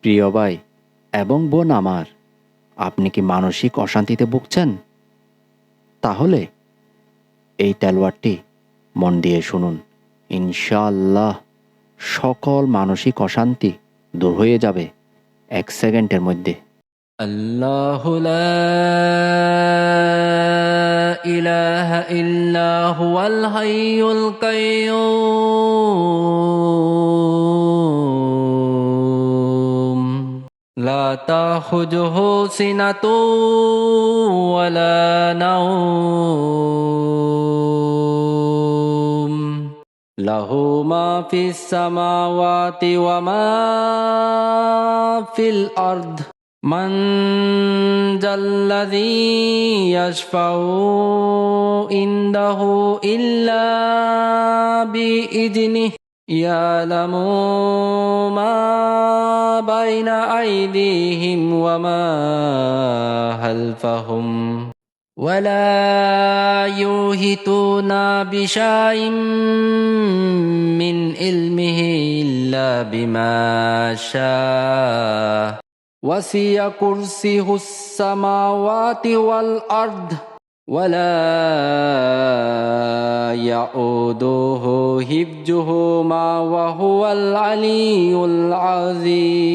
প্রিয় ভাই এবং বোন আমার, আপনি কি মানসিক অশান্তিতে ভুগছেন? তাহলে এই তেলাওয়াতটি মন দিয়ে শুনুন। ইনশাআল্লাহ সকল মানসিক অশান্তি দূর হয়ে যাবে 1 সেকেন্ডের মধ্যে। আল্লাহু লা ইলাহা ইল্লা হুয়াল হাইয়ুল কাইয়্যুম লা তাখুযুহু সিনাতুন ওয়ালা নাওম লাহু মা ফিস সামাওয়াতি ওয়া মা ফিল আরদ মান জাল্লাযী ইয়াশফাউ ইনদাহু ইল্লা বিইذনিহি ইয়ালামু মা বাইনা আইদিহিম ওয়া মা খালফাহুম ولا يحيطون بشيء من علمه إلا بما شاء وسع كرسيه السماوات والأرض ولا يؤوده حفظهما وهو العلي العظيم